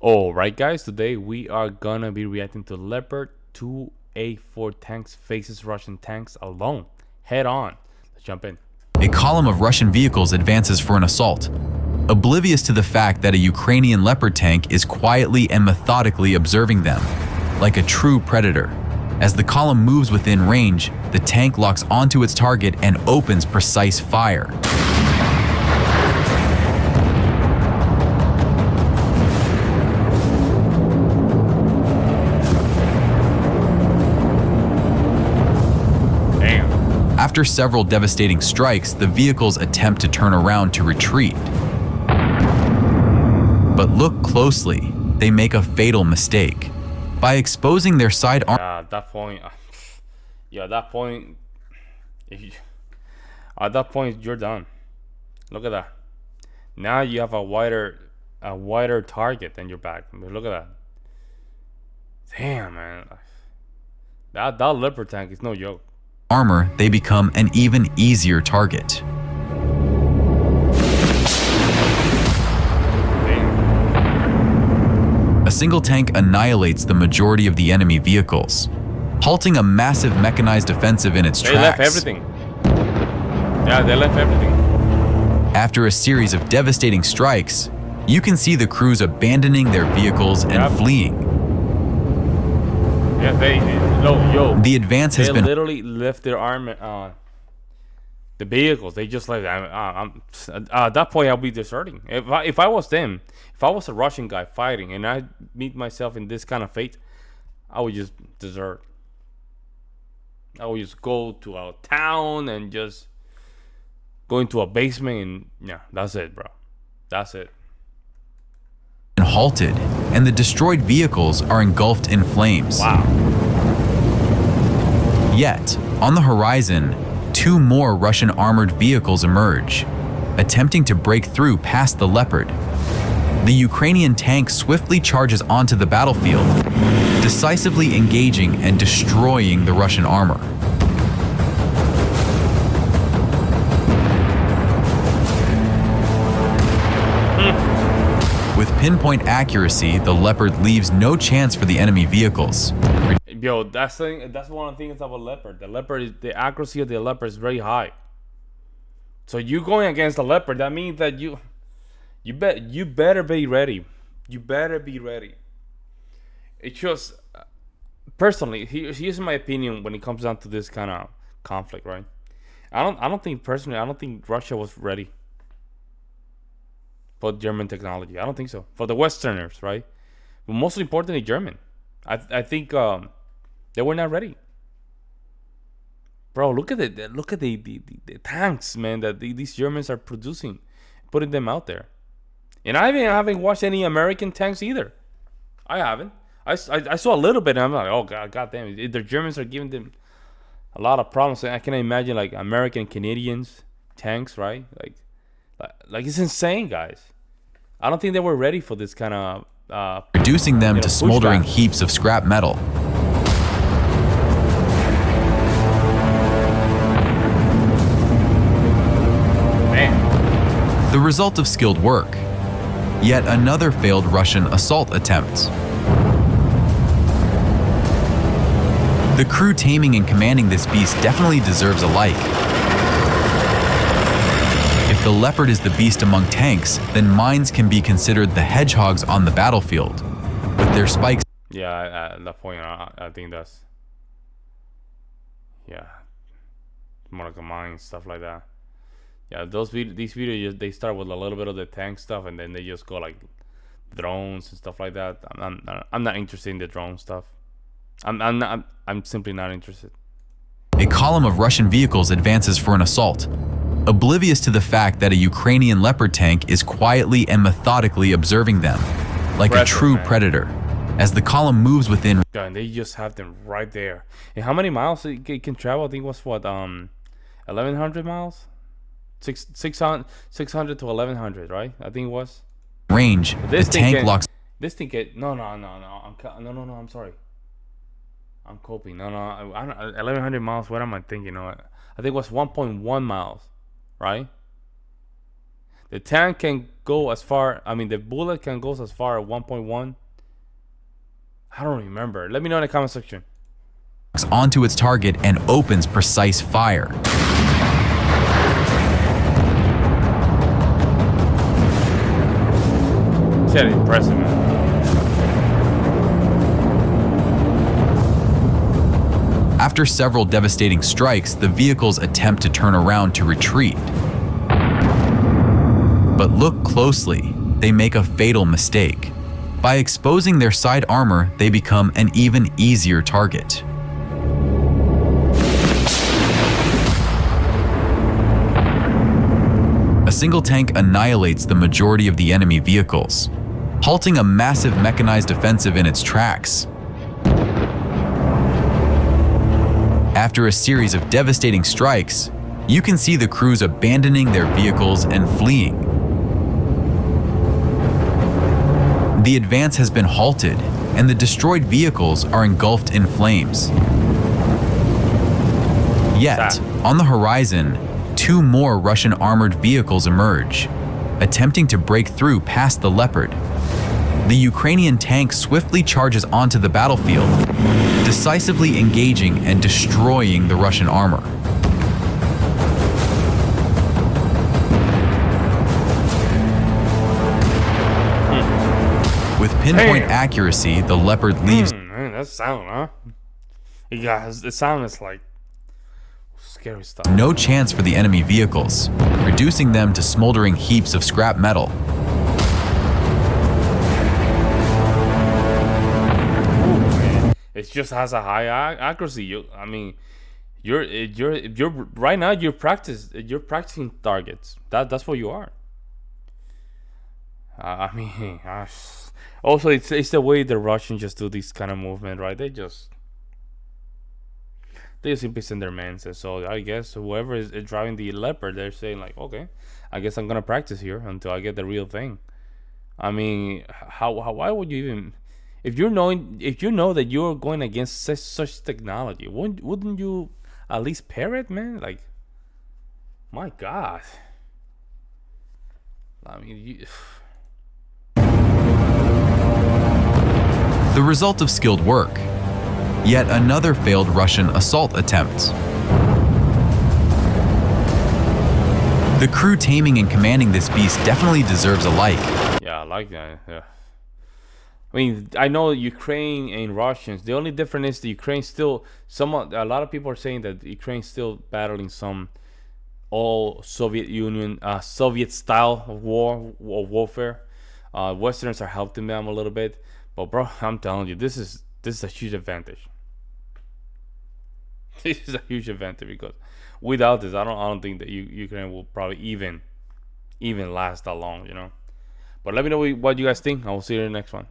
All right, guys. Today we are gonna be reacting to Leopard 2A4 tanks faces Russian tanks alone. Head on. Let's jump in. A column of Russian vehicles advances for an assault, oblivious to the fact that a Ukrainian Leopard tank is quietly and methodically observing them, like a true predator. As the column moves within range, the tank locks onto its target and opens precise fire. After several devastating strikes, the vehicles attempt to turn around to retreat. But look closely, they make a fatal mistake. By exposing their side arm, At that point, at that point, at that point, you're done. Look at that. Now you have a wider target than your back. I mean, look at that. Damn, man. That Leopard tank is no joke. armor, they become an even easier target. A single tank annihilates the majority of the enemy vehicles, halting a massive mechanized offensive in its tracks. They left everything. Yeah, they left everything. After a series of devastating strikes, you can see the crews abandoning their vehicles and fleeing. Yeah, The advance has been literally left their arm, the vehicles. They just like, at that point, I'll be deserting. If I was them, if I was a Russian guy fighting and I meet myself in this kind of fate, I would just desert. I would just go to a town and just go into a basement and yeah, that's it, bro. That's it. halted, and the destroyed vehicles are engulfed in flames. Wow. Yet, on the horizon, two more Russian armored vehicles emerge, attempting to break through past the Leopard. The Ukrainian tank swiftly charges onto the battlefield, decisively engaging and destroying the Russian armor. With pinpoint accuracy, the Leopard leaves no chance for the enemy vehicles. Yo, that's one of the things about Leopard. The accuracy of the Leopard is very high. So you going against the Leopard, that means that you better be ready. You better be ready. It's just personally, here's my opinion when it comes down to this kind of conflict, right? I don't think Russia was ready for German technology. I don't think so. For the Westerners, right? But mostly importantly, German. I think they were not ready. Bro, look at the tanks, man, that these Germans are producing, putting them out there. And I haven't watched any American tanks either. I haven't. I saw a little bit, and I'm like, oh god damn, the Germans are giving them a lot of problems. I can imagine like American Canadians tanks, right? Like it's insane, guys. I don't think they were ready for this kind of reducing them to smoldering pushback. heaps of scrap metal. Man. The result of skilled work. Yet another failed Russian assault attempt. The crew taming and commanding this beast definitely deserves a like. If the Leopard is the beast among tanks, then mines can be considered the hedgehogs on the battlefield, with their spikes. Yeah, at that point, I think that's, yeah, more like a mine, stuff like that. Yeah, these videos, they start with a little bit of the tank stuff, and then they just go like drones and stuff like that. I'm not interested in the drone stuff. I'm simply not interested. A column of Russian vehicles advances for an assault, oblivious to the fact that a Ukrainian Leopard tank is quietly and methodically observing them, like a true predator. As the column moves within, God, and they just have them right there. And how many miles it can travel? I think it was what 1,100 miles, 600 to 1,100, right? I think it was. range, the tank locks. This thing get no. I'm sorry. I'm coping. No. 1,100 miles. What am I thinking? No, I think it was 1.1 miles, right? The tank can go as far. I mean, the bullet can go as far as 1.1. I don't remember. Let me know in the comment section. Onto its target and opens precise fire. It's really impressive, man. After several devastating strikes, the vehicles attempt to turn around to retreat. But look closely, they make a fatal mistake. By exposing their side armor, they become an even easier target. A single tank annihilates the majority of the enemy vehicles, halting a massive mechanized offensive in its tracks. After a series of devastating strikes, you can see the crews abandoning their vehicles and fleeing. The advance has been halted, and the destroyed vehicles are engulfed in flames. Yet, on the horizon, 2 more Russian armored vehicles emerge, attempting to break through past the Leopard. The Ukrainian tank swiftly charges onto the battlefield, decisively engaging and destroying the Russian armor. With pinpoint accuracy, the Leopard leaves. Man, that sound, huh? Yeah, the sound is like scary stuff. No chance for the enemy vehicles, reducing them to smoldering heaps of scrap metal. It just has a high accuracy. I mean, you're right now. You're practicing targets. That's what you are. I mean, also it's the way the Russians just do this kind of movement, right? They just simply send their men. So I guess whoever is driving the Leopard, they're saying like, okay, I guess I'm gonna practice here until I get the real thing. I mean, why would you even? If you know that you're going against such technology, wouldn't you at least pair it, man? Like, my God. I mean, The result of skilled work. Yet another failed Russian assault attempt. The crew taming and commanding this beast definitely deserves a like. Yeah, I like that. Yeah. I mean, I know Ukraine and Russians. The only difference is the Ukraine still. A lot of people are saying that Ukraine's still battling some all Soviet Union, Soviet style of warfare. Westerners are helping them a little bit, but bro, I'm telling you, this is a huge advantage. This is a huge advantage because without this, I don't think that Ukraine will probably even last that long, you know. But let me know what you guys think. I will see you in the next one.